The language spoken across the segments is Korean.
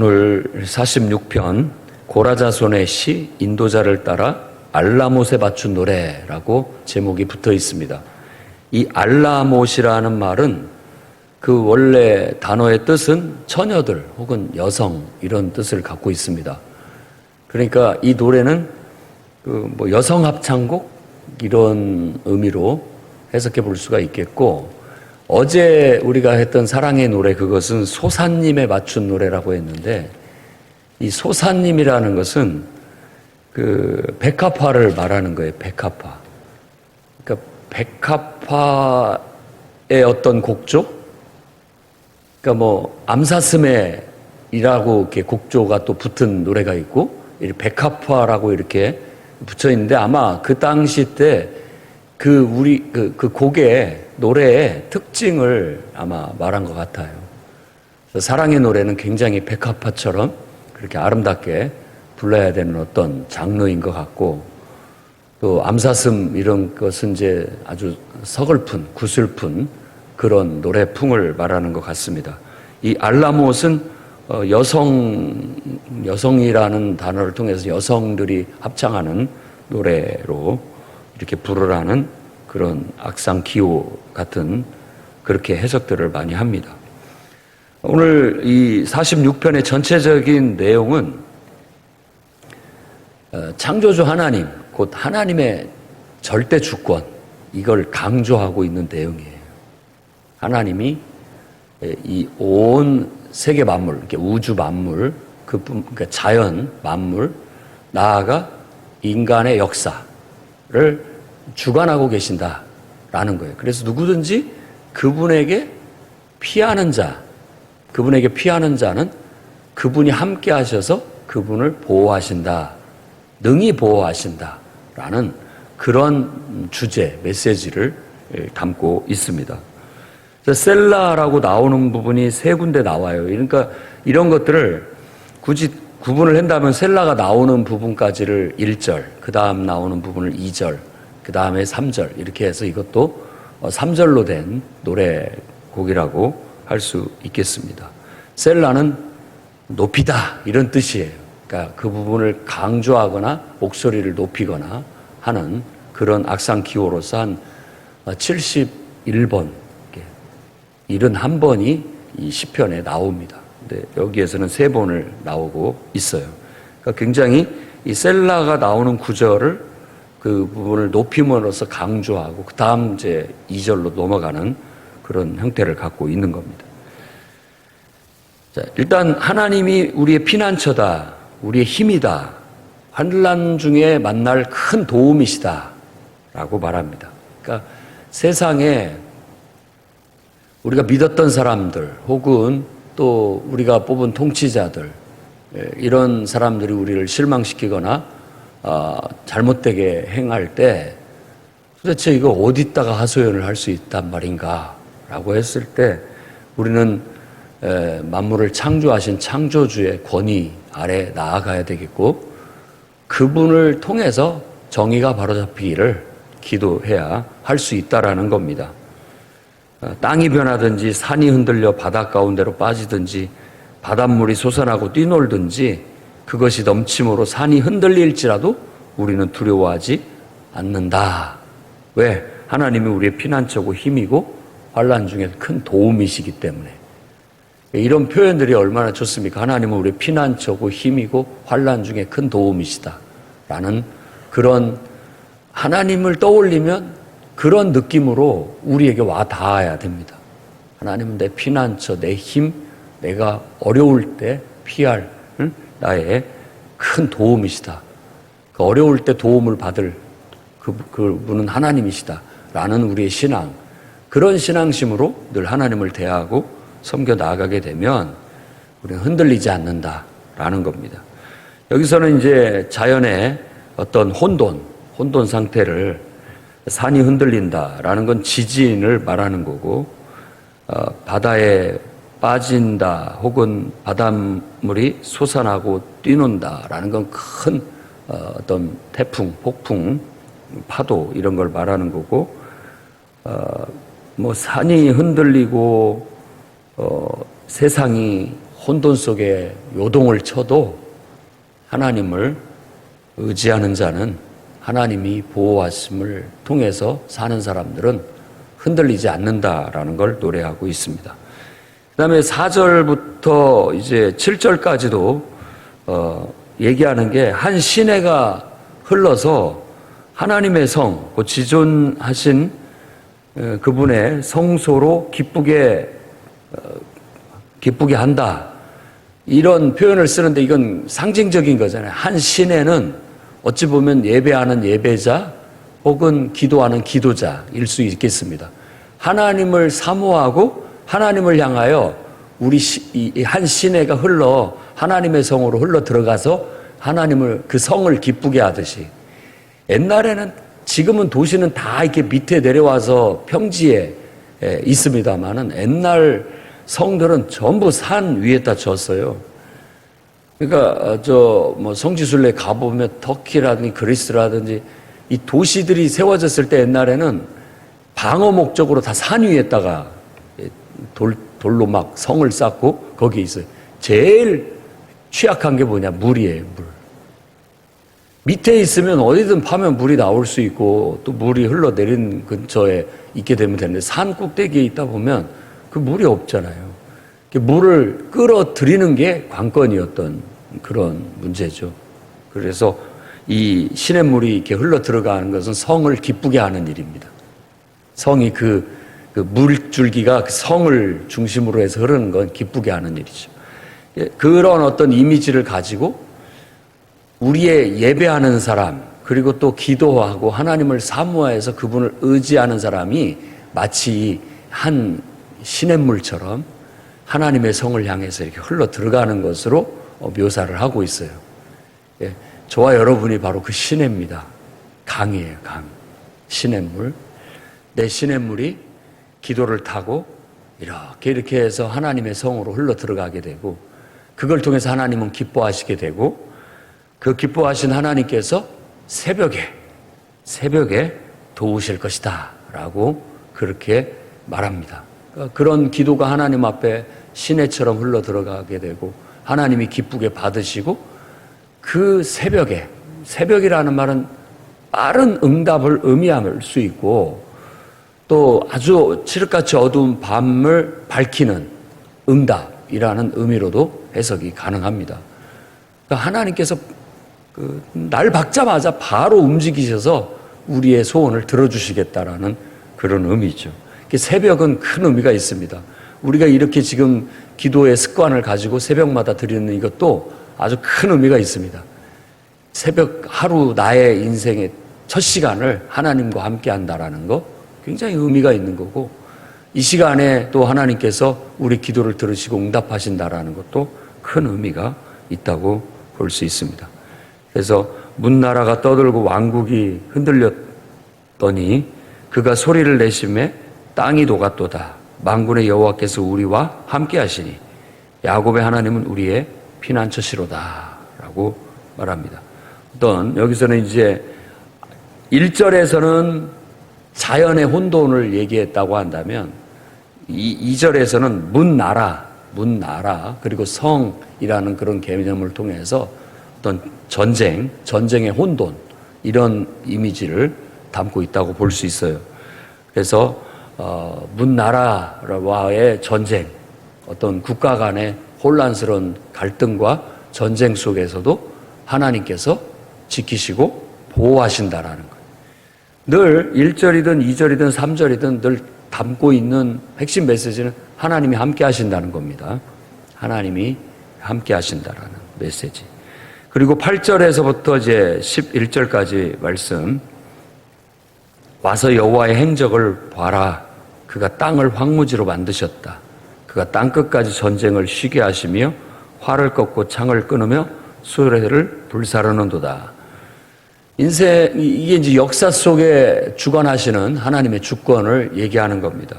오늘 46편 고라자손의 시 인도자를 따라 알라못에 맞춘 노래라고 제목이 붙어 있습니다. 이 알라못이라는 말은 그 원래 단어의 뜻은 처녀들 혹은 여성 이런 뜻을 갖고 있습니다. 그러니까 이 노래는 그 여성 합창곡 이런 의미로 해석해 볼 수가 있겠고, 어제 우리가 했던 사랑의 노래 그것은 소사님에 맞춘 노래라고 했는데, 이 소사님이라는 것은 그 백합화를 말하는 거예요. 백합화. 그러니까 백합화의 어떤 곡조? 그러니까 암사스매이라고 이렇게 곡조가 또 붙은 노래가 있고, 이 백합화라고 이렇게 붙여 있는데, 아마 그 당시 때 그 곡의 노래의 특징을 아마 말한 것 같아요. 사랑의 노래는 굉장히 백합화처럼 그렇게 아름답게 불러야 되는 어떤 장르인 것 같고, 또 암사슴 이런 것은 이제 아주 서글픈, 구슬픈 그런 노래풍을 말하는 것 같습니다. 이 알라못은 여성이라는 단어를 통해서 여성들이 합창하는 노래로 이렇게 부르라는 그런 악상 기호 같은 그렇게 해석들을 많이 합니다. 오늘 이 46편의 전체적인 내용은 창조주 하나님, 곧 하나님의 절대 주권, 이걸 강조하고 있는 내용이에요. 하나님이 이 온 세계 만물, 우주 만물, 그러니까 자연 만물, 나아가 인간의 역사를 주관하고 계신다라는 거예요. 그래서 누구든지 그분에게 피하는 자는 그분이 함께 하셔서 그분을 보호하신다, 능히 보호하신다라는 그런 주제, 메시지를 담고 있습니다. 셀라라고 나오는 부분이 세 군데 나와요. 그러니까 이런 것들을 굳이 구분을 한다면 셀라가 나오는 부분까지를 1절, 그 다음 나오는 부분을 2절, 그 다음에 3절 이렇게 해서 이것도 3절로 된 노래곡이라고 할 수 있겠습니다. 셀라는 높이다 이런 뜻이에요. 그러니까 그 부분을 강조하거나 목소리를 높이거나 하는 그런 악상 기호로서 한 71번, 71번이 이 시편에 나옵니다. 근데 여기에서는 3번을 나오고 있어요. 그러니까 굉장히 이 셀라가 나오는 구절을 그 부분을 높임으로써 강조하고 그 다음 이제 2절로 넘어가는 그런 형태를 갖고 있는 겁니다. 자, 일단 하나님이 우리의 피난처다, 우리의 힘이다, 환난 중에 만날 큰 도움이시다 라고 말합니다. 그러니까 세상에 우리가 믿었던 사람들 혹은 또 우리가 뽑은 통치자들, 이런 사람들이 우리를 실망시키거나 잘못되게 행할 때 도대체 이거 어디다가 하소연을 할 수 있단 말인가 라고 했을 때, 우리는 만물을 창조하신 창조주의 권위 아래 나아가야 되겠고, 그분을 통해서 정의가 바로잡히기를 기도해야 할 수 있다라는 겁니다. 땅이 변하든지 산이 흔들려 바다 가운데로 빠지든지 바닷물이 솟아나고 뛰놀든지 그것이 넘침으로 산이 흔들릴지라도 우리는 두려워하지 않는다. 왜? 하나님이 우리의 피난처고 힘이고 환난 중에 큰 도움이시기 때문에. 이런 표현들이 얼마나 좋습니까? 하나님은 우리의 피난처고 힘이고 환난 중에 큰 도움이시다 라는 그런 하나님을 떠올리면 그런 느낌으로 우리에게 와 닿아야 됩니다. 하나님은 내 피난처, 내 힘, 내가 어려울 때 피할 나의 큰 도움이시다. 그 어려울 때 도움을 받을 그분은 하나님이시다 라는 우리의 신앙, 그런 신앙심으로 늘 하나님을 대하고 섬겨 나아가게 되면 우리는 흔들리지 않는다라는 겁니다. 여기서는 이제 자연의 어떤 혼돈 상태를, 산이 흔들린다라는 건 지진을 말하는 거고, 바다에 빠진다 혹은 바닷물이 솟아나고 뛰논다라는 건 큰 어떤 태풍, 폭풍, 파도 이런 걸 말하는 거고, 산이 흔들리고 세상이 혼돈 속에 요동을 쳐도 하나님을 의지하는 자는 하나님이 보호하심을 통해서 사는 사람들은 흔들리지 않는다라는 걸 노래하고 있습니다. 그 다음에 4절부터 이제 7절까지도 얘기하는 게 한 시내가 흘러서 하나님의 성, 그 지존하신 그분의 성소로 기쁘게 한다. 이런 표현을 쓰는데 이건 상징적인 거잖아요. 한 시내는 어찌 보면 예배하는 예배자 혹은 기도하는 기도자일 수 있겠습니다. 하나님을 사모하고 하나님을 향하여 우리 한 시내가 흘러 하나님의 성으로 흘러 들어가서 하나님을 그 성을 기쁘게 하듯이 옛날에는 지금은 도시는 다 이렇게 밑에 내려와서 평지에 있습니다만은 옛날 성들은 전부 산 위에다 졌어요. 그러니까 뭐 성지순례 가보면 터키라든지 그리스라든지 이 도시들이 세워졌을 때 옛날에는 방어 목적으로 다 산 위에다가 돌로 막 성을 쌓고 거기에 있어요. 제일 취약한 게 뭐냐? 물이에요, 물. 밑에 있으면 어디든 파면 물이 나올 수 있고 또 물이 흘러내린 근처에 있게 되면 되는데 산 꼭대기에 있다 보면 그 물이 없잖아요. 물을 끌어들이는 게 관건이었던 그런 문제죠. 그래서 이 시냇물이 이렇게 흘러 들어가는 것은 성을 기쁘게 하는 일입니다. 성이 그 물줄기가 그 성을 중심으로 해서 흐르는 건 기쁘게 하는 일이죠. 그런 어떤 이미지를 가지고 우리의 예배하는 사람, 그리고 또 기도하고 하나님을 사모해서 그분을 의지하는 사람이 마치 한 시냇물처럼 하나님의 성을 향해서 이렇게 흘러 들어가는 것으로 묘사를 하고 있어요. 예, 저와 여러분이 바로 그 시내입니다. 강이에요, 강. 시냇물. 내 시냇물이 기도를 타고 이렇게 해서 하나님의 성으로 흘러 들어가게 되고 그걸 통해서 하나님은 기뻐하시게 되고 그 기뻐하신 하나님께서 새벽에 도우실 것이다 라고 그렇게 말합니다. 그러니까 그런 기도가 하나님 앞에 시내처럼 흘러 들어가게 되고 하나님이 기쁘게 받으시고 그 새벽이라는 말은 빠른 응답을 의미할 수 있고 또 아주 칠흑같이 어두운 밤을 밝히는 응답이라는 의미로도 해석이 가능합니다. 그러니까 하나님께서 날 박자마자 바로 움직이셔서 우리의 소원을 들어주시겠다라는 그런 의미죠. 새벽은 큰 의미가 있습니다. 우리가 이렇게 지금 기도의 습관을 가지고 새벽마다 드리는 이것도 아주 큰 의미가 있습니다. 새벽 하루 나의 인생의 첫 시간을 하나님과 함께 한다라는 거 굉장히 의미가 있는 거고 이 시간에 또 하나님께서 우리 기도를 들으시고 응답하신다라는 것도 큰 의미가 있다고 볼 수 있습니다. 그래서 문나라가 떠들고 왕국이 흔들렸더니 그가 소리를 내심에 땅이 녹았도다. 만군의 여호와께서 우리와 함께 하시니 야곱의 하나님은 우리의 피난처시로다 라고 말합니다. 여기서는 이제 1절에서는 자연의 혼돈을 얘기했다고 한다면 2절에서는 문나라 그리고 성이라는 그런 개념을 통해서 어떤 전쟁의 혼돈 이런 이미지를 담고 있다고 볼 수 있어요. 그래서 문나라와의 전쟁, 어떤 국가 간의 혼란스러운 갈등과 전쟁 속에서도 하나님께서 지키시고 보호하신다라는 거예요. 늘 1절이든 2절이든 3절이든 늘 담고 있는 핵심 메시지는 하나님이 함께 하신다는 겁니다. 하나님이 함께 하신다라는 메시지. 그리고 8절에서부터 이제 11절까지 말씀. 와서 여호와의 행적을 봐라. 그가 땅을 황무지로 만드셨다. 그가 땅끝까지 전쟁을 쉬게 하시며 활을 꺾고 창을 끊으며 수레를 불사르는도다. 인생, 이게 이제 역사 속에 주관하시는 하나님의 주권을 얘기하는 겁니다.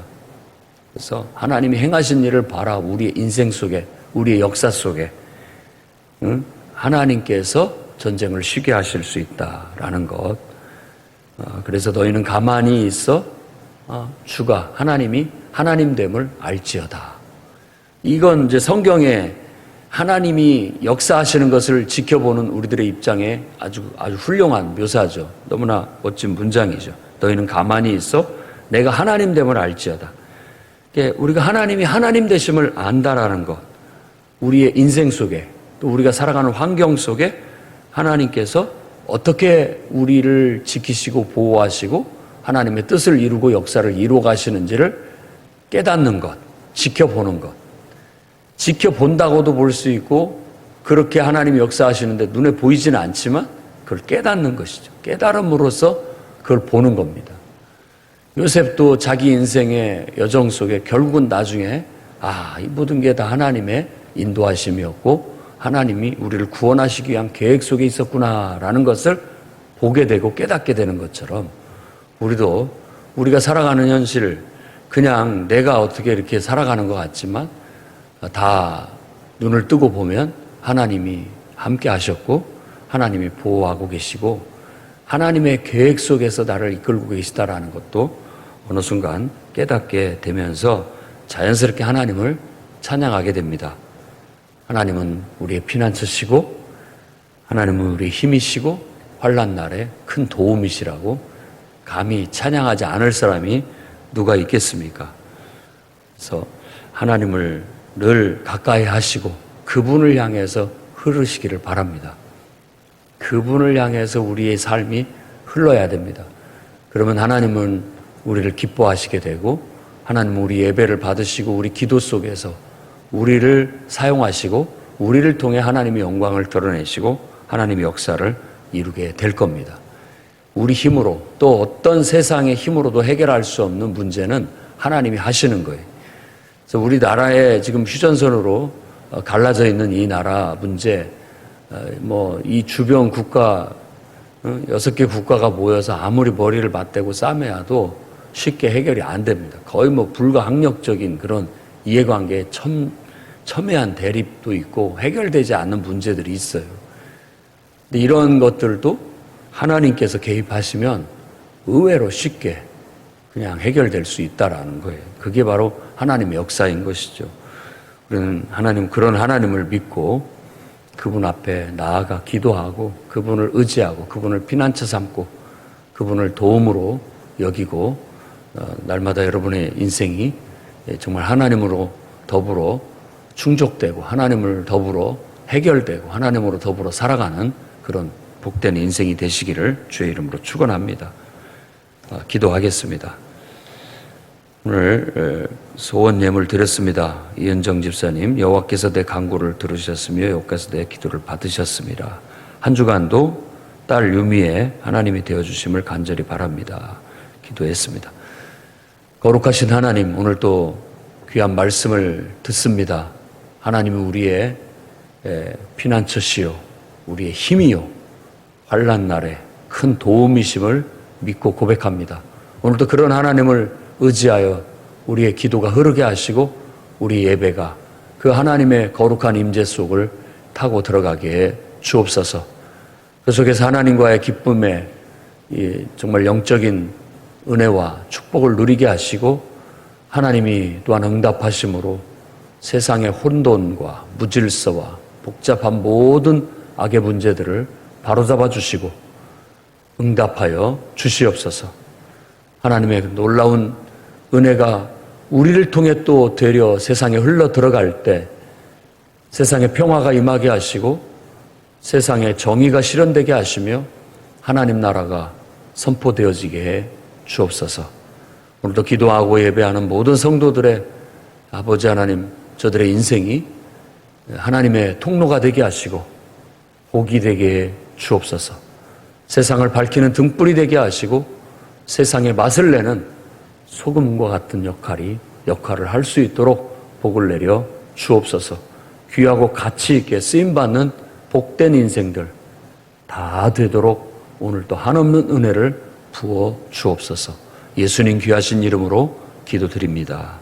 그래서 하나님이 행하신 일을 봐라. 우리의 인생 속에, 우리의 역사 속에 하나님께서 전쟁을 쉬게 하실 수 있다라는 것. 그래서 너희는 가만히 있어 주가 하나님이 하나님됨을 알지어다. 이건 이제 성경의 하나님이 역사하시는 것을 지켜보는 우리들의 입장에 아주 훌륭한 묘사죠. 너무나 멋진 문장이죠. 너희는 가만히 있어 내가 하나님 됨을 알지어다. 우리가 하나님이 하나님 되심을 안다라는 것, 우리의 인생 속에 또 우리가 살아가는 환경 속에 하나님께서 어떻게 우리를 지키시고 보호하시고 하나님의 뜻을 이루고 역사를 이루어 가시는지를 깨닫는 것, 지켜보는 것. 지켜본다고도 볼 수 있고 그렇게 하나님이 역사하시는데 눈에 보이지는 않지만 그걸 깨닫는 것이죠. 깨달음으로써 그걸 보는 겁니다. 요셉도 자기 인생의 여정 속에 결국은 나중에 이 모든 게 다 하나님의 인도하심이었고 하나님이 우리를 구원하시기 위한 계획 속에 있었구나라는 것을 보게 되고 깨닫게 되는 것처럼 우리도 우리가 살아가는 현실 그냥 내가 어떻게 이렇게 살아가는 것 같지만 다 눈을 뜨고 보면 하나님이 함께 하셨고 하나님이 보호하고 계시고 하나님의 계획 속에서 나를 이끌고 계시다라는 것도 어느 순간 깨닫게 되면서 자연스럽게 하나님을 찬양하게 됩니다. 하나님은 우리의 피난처시고 하나님은 우리의 힘이시고 환난 날에 큰 도움이시라고 감히 찬양하지 않을 사람이 누가 있겠습니까? 그래서 하나님을 늘 가까이 하시고 그분을 향해서 흐르시기를 바랍니다. 그분을 향해서 우리의 삶이 흘러야 됩니다. 그러면 하나님은 우리를 기뻐하시게 되고 하나님은 우리 예배를 받으시고 우리 기도 속에서 우리를 사용하시고 우리를 통해 하나님의 영광을 드러내시고 하나님의 역사를 이루게 될 겁니다. 우리 힘으로 또 어떤 세상의 힘으로도 해결할 수 없는 문제는 하나님이 하시는 거예요. 그래서 우리나라에 지금 휴전선으로 갈라져 있는 이 나라 문제, 이 주변 국가 6개 국가가 모여서 아무리 머리를 맞대고 싸매야도 쉽게 해결이 안 됩니다. 거의 불가항력적인 그런 이해관계에 첨예한 대립도 있고 해결되지 않는 문제들이 있어요. 근데 이런 것들도 하나님께서 개입하시면 의외로 쉽게 그냥 해결될 수 있다라는 거예요. 그게 바로 하나님의 역사인 것이죠. 우리는 그런 하나님을 믿고 그분 앞에 나아가 기도하고 그분을 의지하고 그분을 피난처 삼고 그분을 도움으로 여기고 날마다 여러분의 인생이 정말 하나님으로 더불어 충족되고 하나님을 더불어 해결되고 하나님으로 더불어 살아가는 그런 복된 인생이 되시기를 주의 이름으로 축원합니다. 기도하겠습니다. 오늘 소원 예물 드렸습니다. 이은정 집사님, 여호와께서 내 간구를 들으셨으며 여호와께서 내 기도를 받으셨습니다. 한 주간도 딸 유미의 하나님이 되어주심을 간절히 바랍니다. 기도했습니다. 거룩하신 하나님, 오늘 또 귀한 말씀을 듣습니다. 하나님은 우리의 피난처시요 우리의 힘이요 환난 날에 큰 도움이심을 믿고 고백합니다. 오늘도 그런 하나님을 의지하여 우리의 기도가 흐르게 하시고 우리 예배가 그 하나님의 거룩한 임재 속을 타고 들어가게 주옵소서. 그 속에서 하나님과의 기쁨에 정말 영적인 은혜와 축복을 누리게 하시고 하나님이 또한 응답하심으로 세상의 혼돈과 무질서와 복잡한 모든 악의 문제들을 바로잡아 주시고 응답하여 주시옵소서. 하나님의 놀라운 은혜가 우리를 통해 또 되려 세상에 흘러 들어갈 때 세상에 평화가 임하게 하시고 세상에 정의가 실현되게 하시며 하나님 나라가 선포되어지게 해 주옵소서. 오늘도 기도하고 예배하는 모든 성도들의 아버지 하나님, 저들의 인생이 하나님의 통로가 되게 하시고 복이 되게 해 주옵소서. 세상을 밝히는 등불이 되게 하시고 세상에 맛을 내는 소금과 같은 역할을 할 수 있도록 복을 내려 주옵소서. 귀하고 가치 있게 쓰임받는 복된 인생들 다 되도록 오늘도 한없는 은혜를 부어 주옵소서. 예수님 귀하신 이름으로 기도드립니다.